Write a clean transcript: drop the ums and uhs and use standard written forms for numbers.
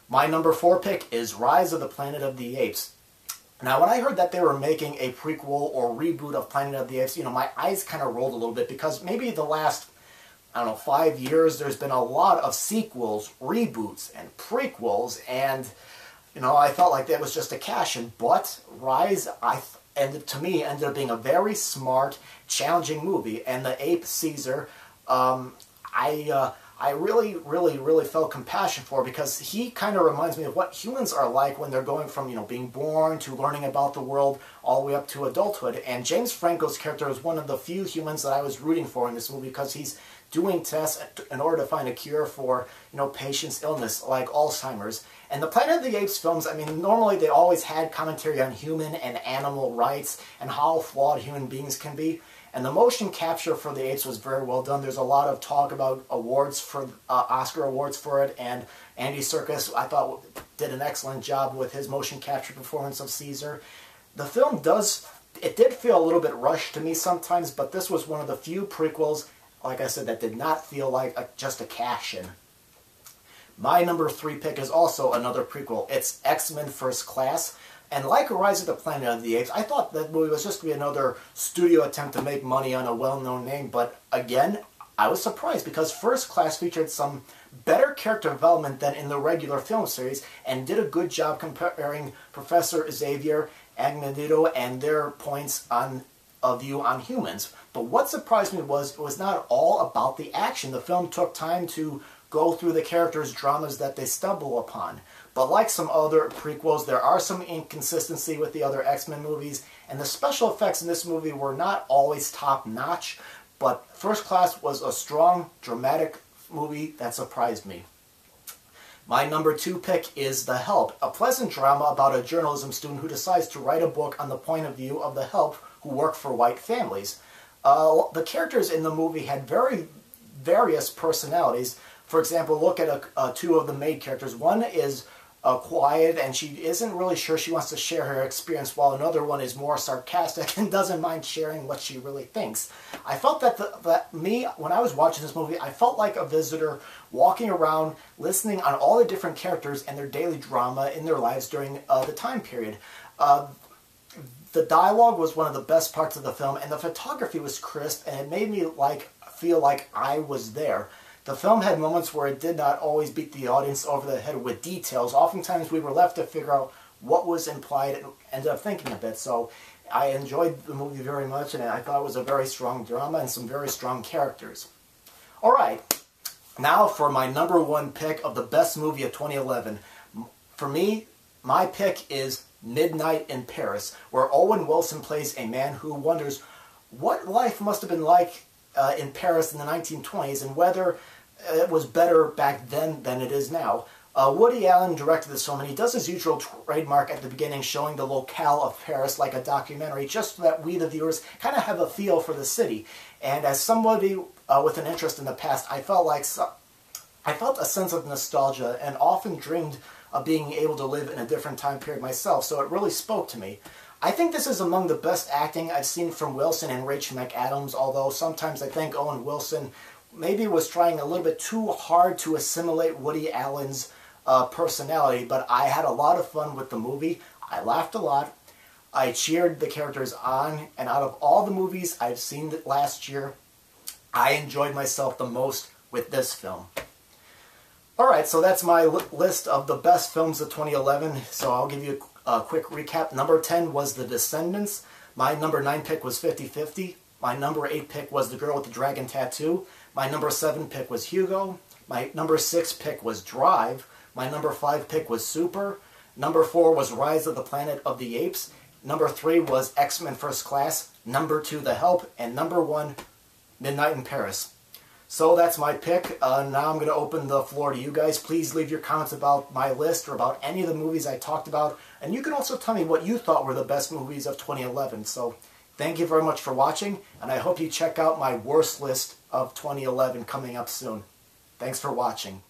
My number 4 pick is Rise of the Planet of the Apes. Now, when I heard that they were making a prequel or reboot of Planet of the Apes, my eyes kind of rolled a little bit because maybe the last, I don't know, 5 years, there's been a lot of sequels, reboots, and prequels, and, I felt like that was just a cash-in. But Rise, to me, ended up being a very smart, challenging movie, and the ape Caesar, I really, really, really felt compassion for because he kind of reminds me of what humans are like when they're going from, being born to learning about the world all the way up to adulthood. And James Franco's character is one of the few humans that I was rooting for in this movie because he's doing tests in order to find a cure for, patients' illness like Alzheimer's. And the Planet of the Apes films, normally they always had commentary on human and animal rights and how flawed human beings can be. And the motion capture for the apes was very well done. There's a lot of talk about awards for Oscar awards for it, and Andy Serkis, I thought, did an excellent job with his motion capture performance of Caesar. The film did feel a little bit rushed to me sometimes, but this was one of the few prequels, like I said, that did not feel like just a cash-in. My number 3 pick is also another prequel. It's X-Men First Class. And like Rise of the Planet of the Apes, I thought that movie was just going to be another studio attempt to make money on a well-known name. But again, I was surprised because First Class featured some better character development than in the regular film series and did a good job comparing Professor Xavier, Magneto, and their points of view on humans. But what surprised me was it was not all about the action. The film took time to go through the characters' dramas that they stumble upon. But like some other prequels, there are some inconsistency with the other X-Men movies, and the special effects in this movie were not always top-notch, but First Class was a strong, dramatic movie that surprised me. My number 2 pick is The Help, a pleasant drama about a journalism student who decides to write a book on the point of view of the help who work for white families. The characters in the movie had very various personalities. For example, look at 2 of the main characters. One is quiet, and she isn't really sure she wants to share her experience, while another one is more sarcastic and doesn't mind sharing what she really thinks. I felt that when I was watching this movie, I felt like a visitor walking around, listening on all the different characters and their daily drama in their lives during the time period. The dialogue was one of the best parts of the film, and the photography was crisp, and it made me feel like I was there. The film had moments where it did not always beat the audience over the head with details. Oftentimes we were left to figure out what was implied and ended up thinking a bit. So I enjoyed the movie very much, and I thought it was a very strong drama and some very strong characters. Alright, now for my number 1 pick of the best movie of 2011. For me, my pick is Midnight in Paris, where Owen Wilson plays a man who wonders what life must have been like in Paris in the 1920s and whether it was better back then than it is now. Woody Allen directed this film, and he does his usual trademark at the beginning, showing the locale of Paris like a documentary, just so that we, the viewers, kind of have a feel for the city. And as somebody with an interest in the past, I felt a sense of nostalgia and often dreamed of being able to live in a different time period myself, so it really spoke to me. I think this is among the best acting I've seen from Wilson and Rachel McAdams, although sometimes I think Owen Wilson maybe was trying a little bit too hard to assimilate Woody Allen's personality, but I had a lot of fun with the movie. I laughed a lot. I cheered the characters on, and out of all the movies I've seen last year, I enjoyed myself the most with this film. Alright, so that's my list of the best films of 2011, so I'll give you a quick recap. Number 10 was The Descendants. My number 9 pick was 50-50. My number 8 pick was The Girl with the Dragon Tattoo. My number 7 pick was Hugo. My number 6 pick was Drive. My number 5 pick was Super. Number 4 was Rise of the Planet of the Apes. Number 3 was X-Men First Class. Number 2, The Help. And number 1, Midnight in Paris. So that's my pick. Now I'm going to open the floor to you guys. Please leave your comments about my list or about any of the movies I talked about. And you can also tell me what you thought were the best movies of 2011. So thank you very much for watching, and I hope you check out my worst list of 2011 coming up soon. Thanks for watching.